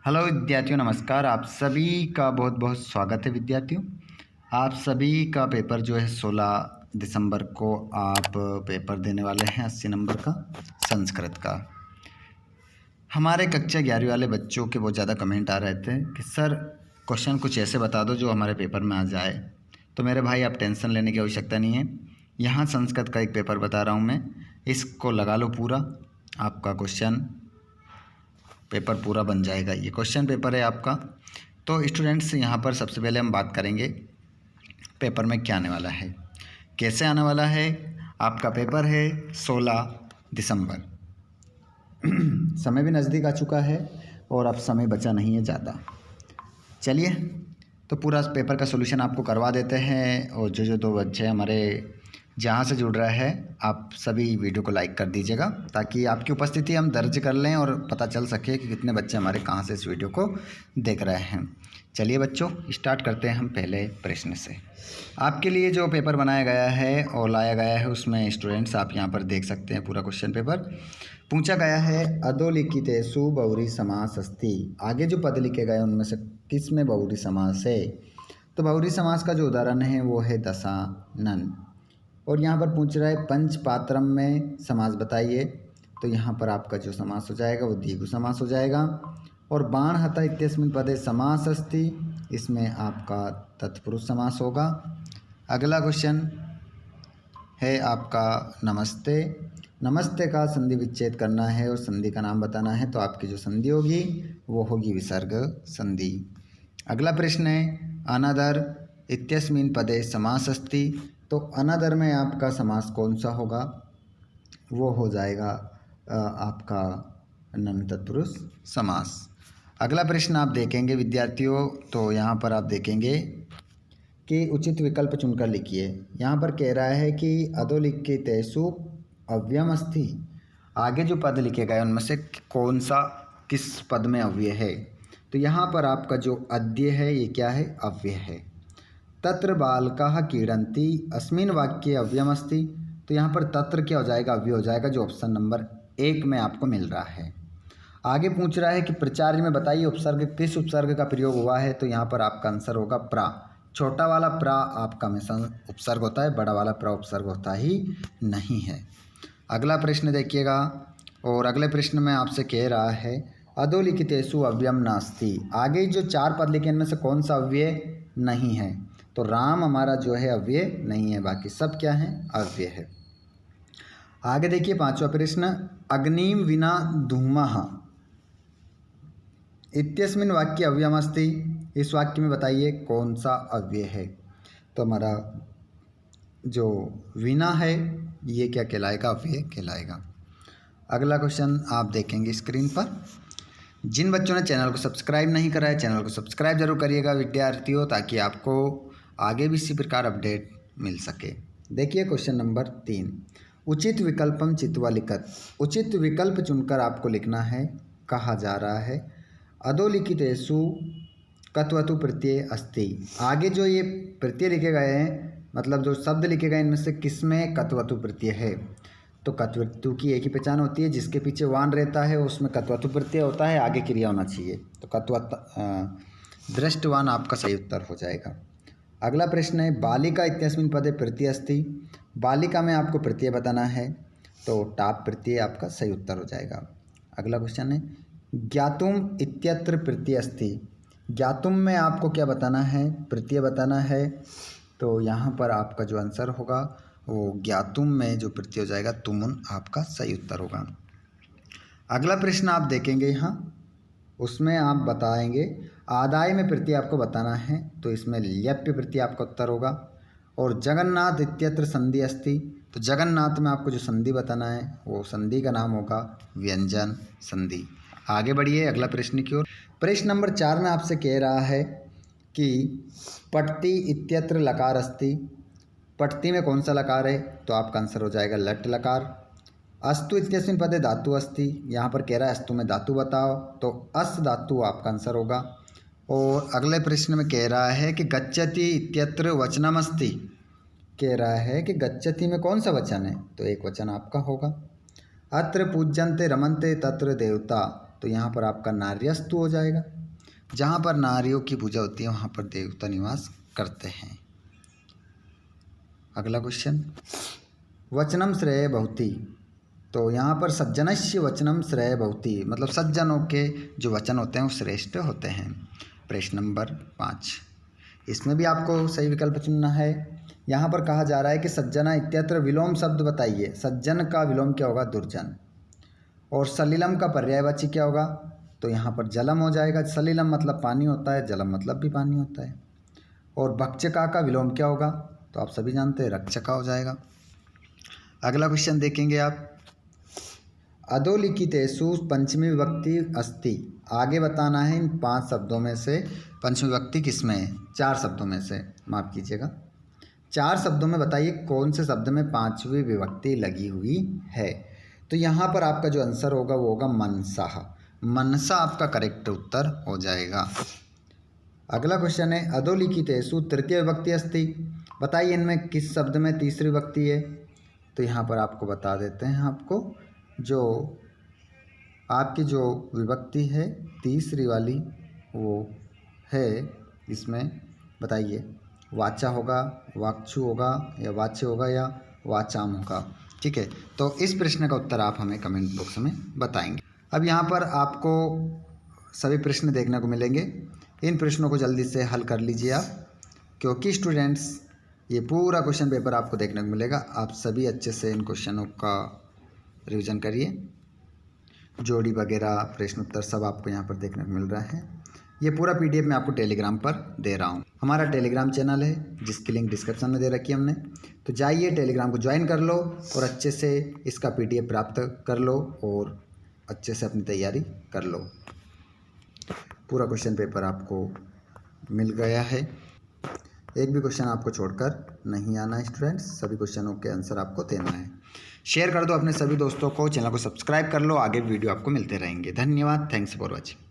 Hello विद्यार्थियों, नमस्कार। आप सभी का बहुत बहुत स्वागत है विद्यार्थियों। आप सभी का पेपर जो है 16 दिसंबर को आप पेपर देने वाले हैं 80 नंबर का संस्कृत का। हमारे कक्षा 11वीं वाले बच्चों के बहुत ज़्यादा कमेंट आ रहे थे कि सर क्वेश्चन कुछ ऐसे बता दो जो हमारे पेपर में आ जाए। तो मेरे भाई आप टेंशन लेने की आवश्यकता नहीं है। यहाँ संस्कृत का एक पेपर बता रहा हूँ मैं, इसको लगा लो पूरा, आपका क्वेश्चन पेपर पूरा बन जाएगा। ये क्वेश्चन पेपर है आपका। तो स्टूडेंट्स यहाँ पर सबसे पहले हम बात करेंगे पेपर में क्या आने वाला है, कैसे आने वाला है। आपका पेपर है 16 दिसंबर। समय भी नज़दीक आ चुका है और अब समय बचा नहीं है ज़्यादा। चलिए तो पूरा पेपर का सॉल्यूशन आपको करवा देते हैं। और जो दो बच्चे हमारे जहाँ से जुड़ रहा है, आप सभी वीडियो को लाइक कर दीजिएगा ताकि आपकी उपस्थिति हम दर्ज कर लें और पता चल सके कि कितने बच्चे हमारे कहाँ से इस वीडियो को देख रहे हैं। चलिए बच्चों, स्टार्ट करते हैं हम पहले प्रश्न से। आपके लिए जो पेपर बनाया गया है और लाया गया है उसमें स्टूडेंट्स आप यहाँ पर देख सकते हैं पूरा क्वेश्चन पेपर। पूछा गया है अधोलिखितेषु बहुव्रीहि समास अस्ति। आगे जो पद लिखे गए उनमें से किस में बहुव्रीहि समास है। तो बहुव्रीहि समास का जो उदाहरण है वो है दशानन। और यहाँ पर पूछ रहा है पंचपात्रम में समास बताइए। तो यहाँ पर आपका जो समास हो जाएगा वो द्विगु समास हो जाएगा। और बाणहता इत्यस्मिन् पदे समास अस्ति, इसमें आपका तत्पुरुष समास होगा। अगला क्वेश्चन है आपका नमस्ते। नमस्ते का संधि विच्छेद करना है और संधि का नाम बताना है। तो आपकी जो संधि होगी वो होगी विसर्ग संधि। अगला प्रश्न है अनदर इत्यस्मिन् पदे समास अस्ति। तो अनदर में आपका समास कौन सा होगा, वो हो जाएगा आपका नन तत्पुरुष समास। अगला प्रश्न आप देखेंगे विद्यार्थियों, तो यहाँ पर आप देखेंगे कि उचित विकल्प चुनकर लिखिए। यहाँ पर कह रहा है कि अधोलिखितेषु अव्ययम अस्ति। आगे जो पद लिखे गए उनमें से कौन सा किस पद में अव्यय है। तो यहाँ पर आपका जो अद्य है ये क्या है, अव्यय है। तत्र बालकाः क्रीडन्ति अस्मिन् वाक्ये अव्ययमस्ति। तो यहाँ पर तत्र क्या हो जाएगा, अव्यय हो जाएगा, जो ऑप्शन नंबर 1 में आपको मिल रहा है। आगे पूछ रहा है कि प्रचार्य में बताइए उपसर्ग किस उपसर्ग का प्रयोग हुआ है। तो यहाँ पर आपका आंसर होगा प्रा। छोटा वाला प्रा आपका हमेशा उपसर्ग होता है, बड़ा वाला प्रा उपसर्ग होता ही नहीं है। अगला प्रश्न देखिएगा, और अगले प्रश्न में आपसे कह रहा है अधोलिखितेषु अव्ययम नास्ति। आगे जो 4 पद लिखे इनमें से कौन सा अव्यय नहीं है। तो राम हमारा जो है अव्यय नहीं है, बाकी सब क्या है, अव्यय है। आगे देखिए 5वां प्रश्न अग्निम विना धूमः इत्यस्मिन् वाक्ये अव्ययमस्ति। इस वाक्य में बताइए कौन सा अव्यय है। तो हमारा जो विना है ये क्या कहलाएगा, अव्यय कहलाएगा। अगला क्वेश्चन आप देखेंगे स्क्रीन पर। जिन बच्चों ने चैनल को सब्सक्राइब नहीं करा है, चैनल को सब्सक्राइब जरूर करिएगा विद्यार्थियों, ताकि आपको आगे भी इसी प्रकार अपडेट मिल सके। देखिए क्वेश्चन नंबर 3, उचित विकल्पम चित्वा लिखत। उचित विकल्प चुनकर आपको लिखना है। कहा जा रहा है अधोलिखितेषु कत्वतु प्रत्यय अस्ति। आगे जो ये प्रत्यय लिखे गए हैं, मतलब जो शब्द लिखे गए इनमें से किस में कत्वतु प्रत्यय है। तो कत्वतु की एक ही पहचान होती है, जिसके पीछे वान रहता है उसमें कत्वतु प्रत्यय होता है, आगे क्रिया होना चाहिए। तो दृष्टवान आपका सही उत्तर हो जाएगा। अगला प्रश्न है बालिका इत्यस्मिन् पदे प्रत्यय अस्ति। बालिका में आपको प्रत्यय बताना है, तो टाप प्रत्यय आपका सही उत्तर हो जाएगा। अगला क्वेश्चन है ज्ञातुम इत्यत्र प्रत्यय अस्ति। ज्ञातुम में आपको क्या बताना है, प्रत्यय बताना है। तो यहाँ पर आपका जो आंसर होगा वो ज्ञातुम में जो प्रत्यय हो जाएगा तुमुन आपका सही उत्तर होगा। अगला प्रश्न आप देखेंगे यहाँ, उसमें आप बताएंगे आदाय में प्रत्यय आपको बताना है। तो इसमें ल्यप्य प्रत्यय आपका उत्तर होगा। और जगन्नाथ इत्यत्र संधि अस्ति। तो जगन्नाथ में आपको जो संधि बताना है वो संधि का नाम होगा व्यंजन संधि। आगे बढ़िए अगला प्रश्न की ओर। प्रश्न नंबर 4 में आपसे कह रहा है कि पट्टी इत्यत्र लकार अस्ति। पट्टी में कौन सा लकार है। तो आपका आंसर हो जाएगा लट लकार। अस्तु इत्यस्मिन् पदे धातु अस्ति। यहाँ पर कह रहा है अस्तु में धातु बताओ। तो अस धातु आपका आंसर होगा। और अगले प्रश्न में कह रहा है कि गच्छति इत्यत्र वचनम अस्ति। कह रहा है कि गच्छति में कौन सा वचन है। तो एक वचन आपका होगा। अत्र पूज्यन्ते रमन्ते तत्र देवता। तो यहाँ पर आपका नार्यस्तु हो जाएगा। जहाँ पर नारियों की पूजा होती है वहाँ पर देवता निवास करते हैं। अगला क्वेश्चन, वचनम श्रेय भवति। तो यहाँ पर सज्जनस्य वचनम श्रेय भवति, मतलब सज्जनों के जो वचन होते हैं वो श्रेष्ठ होते हैं। प्रश्न नंबर 5, इसमें भी आपको सही विकल्प चुनना है। यहाँ पर कहा जा रहा है कि सज्जना इत्यत्र विलोम शब्द बताइए। सज्जन का विलोम क्या होगा? दुर्जन। और सलिलम का पर्यायवाची क्या होगा? तो यहाँ पर जलम हो जाएगा। सलिलम मतलब पानी होता है, जलम मतलब भी पानी होता है। और भक्षका का विलोम क्या होगा? तो आप सभी जानते हैं, रक्षका हो जाएगा। अगला क्वेश्चन देखेंगे आप, अधोलिखितेषु पंचमी विभक्ति अस्ति। आगे बताना है इन 5 शब्दों में से पंचमी विभक्ति किसमें है? 4 शब्दों में से, माफ़ कीजिएगा, 4 शब्दों में बताइए कौन से शब्द में 5वीं विभक्ति लगी हुई है। तो यहाँ पर आपका जो आंसर होगा वो होगा मनसा। मनसा आपका करेक्ट उत्तर हो जाएगा। अगला क्वेश्चन है, अधोलिखितेषु तृतीय विभक्ति अस्ति। बताइए इनमें किस शब्द में तीसरी विभक्ति है? तो यहाँ पर आपको बता देते हैं, आपको जो आपकी जो विभक्ति है तीसरी वाली वो है, इसमें बताइए वाचा होगा, वाक्षु होगा, या वाच्य होगा, या वाचाम होगा। ठीक है, तो इस प्रश्न का उत्तर आप हमें कमेंट बॉक्स में बताएंगे। अब यहाँ पर आपको सभी प्रश्न देखने को मिलेंगे। इन प्रश्नों को जल्दी से हल कर लीजिए आप, क्योंकि स्टूडेंट्स ये पूरा क्वेश्चन पेपर आपको देखने को मिलेगा। आप सभी अच्छे से इन क्वेश्चनों का रिवीजन करिए। जोड़ी वगैरह प्रश्न उत्तर सब आपको यहाँ पर देखने को मिल रहा है। ये पूरा PDF मैं आपको टेलीग्राम पर दे रहा हूँ। हमारा टेलीग्राम चैनल है जिसकी लिंक डिस्क्रिप्शन में दे रखी है हमने, तो जाइए टेलीग्राम को ज्वाइन कर लो और अच्छे से इसका PDF प्राप्त कर लो और अच्छे से अपनी तैयारी कर लो। पूरा क्वेश्चन पेपर आपको मिल गया है, एक भी क्वेश्चन आपको छोड़कर नहीं आना है स्टूडेंट्स। सभी क्वेश्चनों के आंसर आपको देना है। शेयर कर दो अपने सभी दोस्तों को, चैनल को सब्सक्राइब कर लो, आगे वीडियो आपको मिलते रहेंगे। धन्यवाद, थैंक्स फॉर वॉचिंग।